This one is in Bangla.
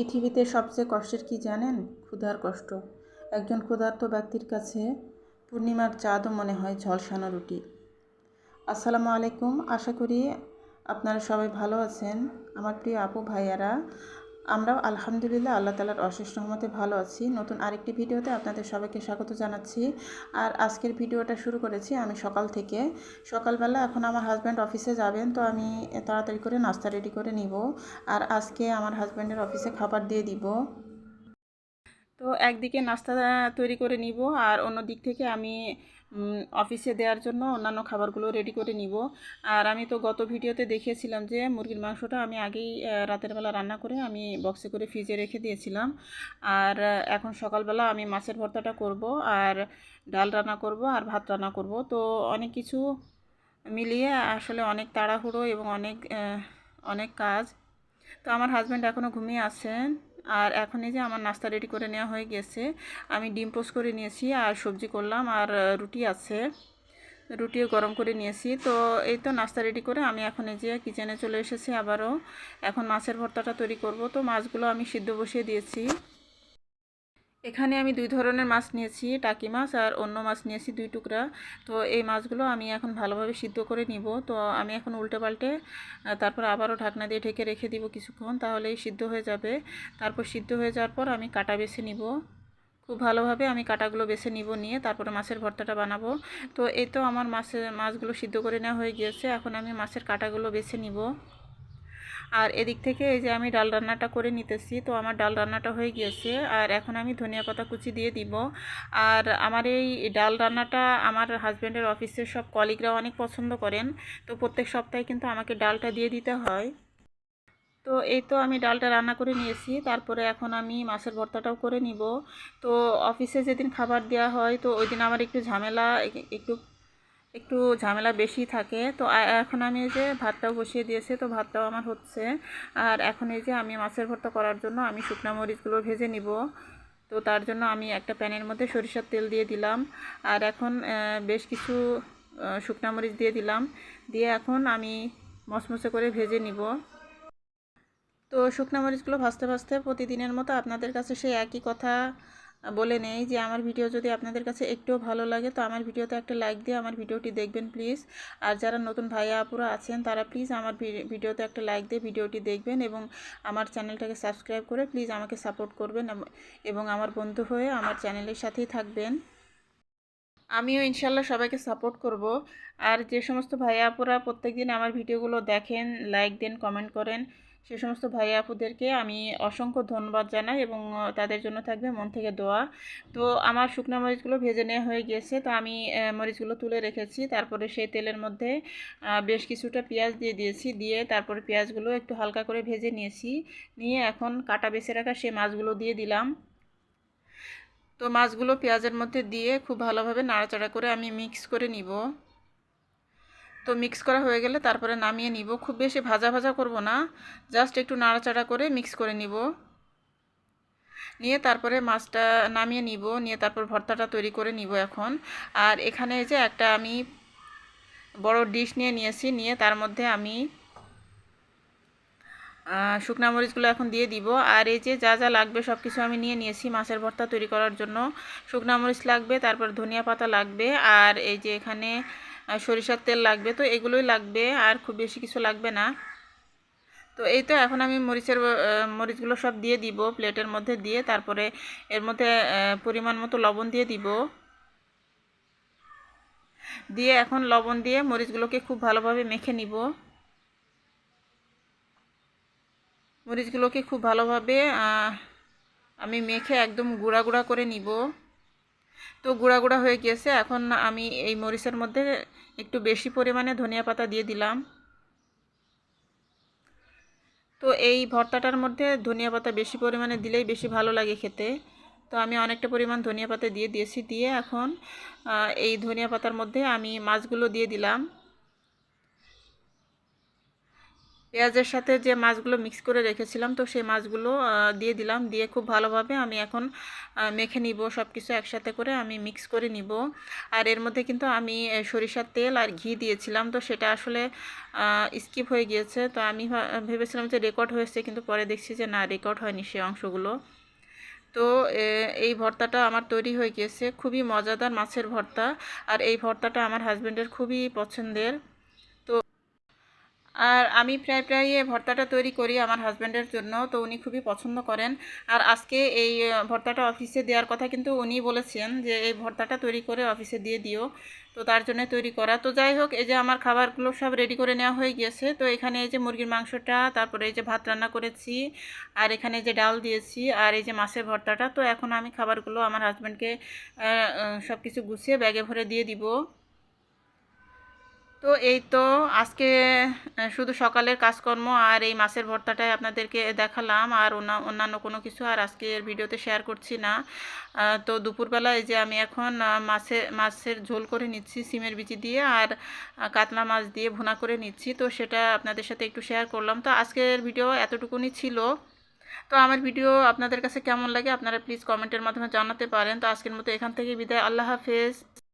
পৃথিবীতে সবচেয়ে কষ্টের কি জানেন? ক্ষুধার কষ্ট। একজন ক্ষুধার্ত ব্যক্তির কাছে পূর্ণিমার চাঁদও মনে হয় ঝলসানো রুটি। আসসালামু আলাইকুম, আশা করি আপনারা সবাই ভালো আছেন। আমার প্রিয় আপু ভাইয়ারা, আমরাও আলহামদুলিল্লাহ আল্লাহ তাআলার অশেষ রহমতে ভালো আছি। নতুন আরেকটি ভিডিওতে আপনাদের সবাইকে স্বাগত জানাচ্ছি। আর আজকের ভিডিওটা শুরু করেছি আমি সকাল থেকে। সকালবেলা এখন আমার হাজব্যান্ড অফিসে যাবেন, তো আমি তাড়াতাড়ি করে নাস্তা রেডি করে নিব। আর আজকে আমার হাজব্যান্ডের অফিসে খাবার দিয়ে দিব। তো একদিকে নাস্তা তৈরি করে নিব, আর অন্য দিক থেকে আমি অফিসে দেওয়ার জন্য অন্যান্য খাবারগুলো রেডি করে নিব। আর আমি তো গত ভিডিওতে দেখিয়েছিলাম যে মুরগির মাংসটা আমি আগেই রাতের বেলা রান্না করে আমি বক্সে করে ফ্রিজে রেখে দিয়েছিলাম। আর এখন সকালবেলা আমি মাছের ভর্তাটা করব, আর ডাল রান্না করব, আর ভাত রান্না করব। তো অনেক কিছু মিলিয়ে আসলে অনেক তাড়াহুড়ো এবং অনেক কাজ। তো আমার হাজব্যান্ড এখনও ঘুমিয়ে আছেন। আর এখন এই যে আমার নাস্তা রেডি করে নেওয়া হয়ে গেছে। আমি ডিম পোস্ট করে নিয়েছি, আর সবজি করলাম, আর রুটি আছে, রুটিও গরম করে নিয়েছি। তো এই তো নাস্তা রেডি করে আমি এখন এই যে কিচেনে চলে এসেছি আবারও। এখন মাছের ভর্তাটা তৈরি করব। তো মাছগুলো আমি সিদ্ধ বসিয়ে দিয়েছি। এখানে আমি দুই ধরনের মাছ নিয়েছি, টাকি মাছ আর অন্য মাছ নিয়েছি 2 টুকরা। তো এই মাছগুলো আমি এখন ভালোভাবে সিদ্ধ করে নিব। তো আমি এখন উল্টে পাল্টে তারপর আবারও ঢাকনা দিয়ে ঢেকে রেখে দিব কিছুক্ষণ, তাহলেই সিদ্ধ হয়ে যাবে। তারপর সিদ্ধ হয়ে যাওয়ার পর আমি কাটা বেছে নিব। খুব ভালোভাবে আমি কাটাগুলো বেছে নিব, নিয়ে তারপরে মাছের ভর্তাটা বানাবো। তো এই তো আমার মাছগুলো সিদ্ধ করে নেওয়া হয়ে গিয়েছে। এখন আমি মাছের কাটাগুলো বেছে নিব। আর এদিক থেকে এই যে আমি ডাল রান্নাটা করে নিতেছি। তো আমার ডাল রান্নাটা হয়ে গিয়েছে, আর এখন আমি ধনিয়া পাতা কুচি দিয়ে দিব। আর আমার এই ডাল রান্নাটা আমার হাজব্যান্ডের অফিসের সব কলিগরাও অনেক পছন্দ করেন। তো প্রত্যেক সপ্তাহে কিন্তু আমাকে ডালটা দিয়ে দিতে হয়। তো এই তো আমি ডালটা রান্না করে নিয়েছি। তারপরে এখন আমি মাছের ভর্তাটাও করে নিব। তো অফিসে যেদিন খাবার দেওয়া হয়, তো ওই দিন আমার একটু ঝামেলা একটু একটু ঝামেলা বেশি থাকে। তো এখন আমি এই যে ভাতটাও বসিয়ে দিয়েছে, তো ভাতটাও আমার হচ্ছে। আর এখন এই যে আমি মাছের ভর্তা করার জন্য আমি শুকনো মরিচগুলো ভেজে নিব। তো তার জন্য আমি একটা প্যানের মধ্যে সরিষার তেল দিয়ে দিলাম, আর এখন বেশ কিছু শুকনো মরিচ দিয়ে দিলাম। দিয়ে এখন আমি মচমচে করে ভেজে নিব। তো শুকনো মরিচগুলো ভাজতে ভাজতে প্রতিদিনের মতো আপনাদের কাছে সেই একই কথা বলে নেই যে আমার ভিডিও যদি আপনাদের কাছে একটুও ভালো লাগে, তো আমার ভিডিওতে একটা লাইক দিয়ে আমার ভিডিওটি দেখবেন প্লিজ। আর যারা নতুন ভাইয়া আপুরা আছেন তারা প্লিজ আমার ভিডিওতে একটা লাইক দিয়ে ভিডিওটি দেখবেন, এবং আমার চ্যানেলটাকে সাবস্ক্রাইব করে প্লিজ আমাকে সাপোর্ট করবেন, এবং আমার বন্ধু হয়ে আমার চ্যানেলের সাথেই থাকবেন। আমিও ইনশাল্লাহ সবাইকে সাপোর্ট করব। আর যে সমস্ত ভাইয়া আপুরা প্রত্যেকদিন আমার ভিডিওগুলো দেখেন, লাইক দেন, কমেন্ট করেন, সে সমস্ত ভাইয়া আপুদেরকে আমি অসংখ্য ধন্যবাদ জানাই, এবং তাদের জন্য থাকবে মন থেকে দোয়া। তো আমার শুকনো মরিচগুলো ভেজে নেওয়া হয়ে গিয়েছে। তো আমি মরিচগুলো তুলে রেখেছি। তারপরে সেই তেলের মধ্যে বেশ কিছুটা পেঁয়াজ দিয়ে দিয়েছি, দিয়ে তারপরে পেঁয়াজগুলো একটু হালকা করে ভেজে নিয়েছি। নিয়ে এখন কাটা বেছে রাখা সেই মাছগুলো দিয়ে দিলাম। তো মাছগুলো পেঁয়াজের মধ্যে দিয়ে খুব ভালোভাবে নাড়াচাড়া করে আমি মিক্স করে নিব। তো মিক্স করা হয়ে গেলে তারপরে নামিয়ে নিব। খুব বেশি ভাজা ভাজা করব না, জাস্ট একটু নাড়াচাড়া করে মিক্স করে নিব। নিয়ে তারপরে মাছটা নামিয়ে নিব, নিয়ে তারপর ভর্তাটা তৈরি করে নিব এখন। আর এখানে যে একটা আমি বড় ডিশ নিয়েছি, নিয়ে তার মধ্যে আমি শুকনা মরিচগুলো এখন দিয়ে দিব। আর এই যে যা যা লাগবে সব কিছু আমি নিয়ে নিয়েছি মাছের ভর্তা তৈরি করার জন্য। শুকনা মরিচ লাগবে, তারপর ধনিয়া পাতা লাগবে, আর এই যে এখানে সরিষার তেল লাগবে। তো এগুলোই লাগবে, আর খুব বেশি কিছু লাগবে না। তো এই তো এখন আমি মরিচগুলো সব দিয়ে দিব প্লেটের মধ্যে, দিয়ে তারপরে এর মধ্যে পরিমাণ মতো লবণ দিয়ে দিব। দিয়ে এখন লবণ দিয়ে মরিচগুলোকে খুব ভালোভাবে মেখে নিব। মরিচগুলোকে খুব ভালোভাবে আমি মেখে একদম গুঁড়া গুঁড়া করে নিব। তো গুঁড়া গুঁড়া হয়ে গিয়েছে। এখন আমি এই মরিচের মধ্যে একটু বেশি পরিমাণে ধনিয়া পাতা দিয়ে দিলাম। তো এই ভর্তাটার মধ্যে ধনিয়া পাতা বেশি পরিমাণে দিলেই বেশি ভালো লাগে খেতে। তো আমি অনেকটা পরিমাণ ধনিয়া পাতা দিয়ে দিয়েছি। দিয়ে এখন এই ধনিয়া পাতার মধ্যে আমি মাছগুলো দিয়ে দিলাম। পেঁয়াজের সাথে যে মাছগুলো মিক্স করে রেখেছিলাম, তো সেই মাছগুলো দিয়ে দিলাম। দিয়ে খুব ভালোভাবে আমি এখন মেখে নিব, সব কিছু একসাথে করে আমি মিক্স করে নিব। আর এর মধ্যে কিন্তু আমি সরিষার তেল আর ঘি দিয়েছিলাম, তো সেটা আসলে স্কিপ হয়ে গিয়েছে। তো আমি ভেবেছিলাম যে রেকর্ড হয়েছে, কিন্তু পরে দেখছি যে না, রেকর্ড হয়নি সেই অংশগুলো। তো এই ভর্তাটা আমার তৈরি হয়ে গিয়েছে, খুবই মজাদার মাছের ভর্তা। আর এই ভর্তাটা আমার হাজব্যান্ডের খুবই পছন্দের। তো আর আমি প্রায় প্রায় এই ভর্তাটা তৈরি করি আমার হাজব্যান্ডের জন্য, তো উনি খুবই পছন্দ করেন। আর আজকে এই ভর্তাটা অফিসে দেওয়ার কথা, কিন্তু উনি বলেছেন যে এই ভর্তাটা তৈরি করে অফিসে দিয়ে দিও, তো তার জন্য তৈরি করা। তো যাই হোক, এই যে আমার খাবারগুলো সব রেডি করে নেওয়া হয়ে গিয়েছে। তো এখানে এই যে মুরগির মাংসটা, তারপরে এই যে ভাত রান্না করেছি, আর এখানে যে ডাল দিয়েছি, আর এই যে মাছের ভর্তাটা। তো এখন আমি খাবারগুলো আমার হাজব্যান্ডকে সব কিছু গুছিয়ে ব্যাগে ভরে দিয়ে দিব। তো এই তো আজকে শুধু সকালের কাজকর্ম আর এই মাছের ভর্তাটাই আপনাদেরকে দেখালাম, আর অন্যান্য কোনো কিছু আর আজকের ভিডিওতে শেয়ার করছি না। তো দুপুরবেলা এই যে আমি এখন মাছের ঝোল করে নিচ্ছি সিমের বিচি দিয়ে, আর কাতলা মাছ দিয়ে ভুনা করে নিচ্ছি। তো সেটা আপনাদের সাথে একটু শেয়ার করলাম। তো আজকের ভিডিও এতটুকুনি ছিল। তো আমার ভিডিও আপনাদের কাছে কেমন লাগে আপনারা প্লিজ কমেন্টের মাধ্যমে জানাতে পারেন। তো আজকের মতো এখান থেকে বিদায়, আল্লাহ হাফেজ।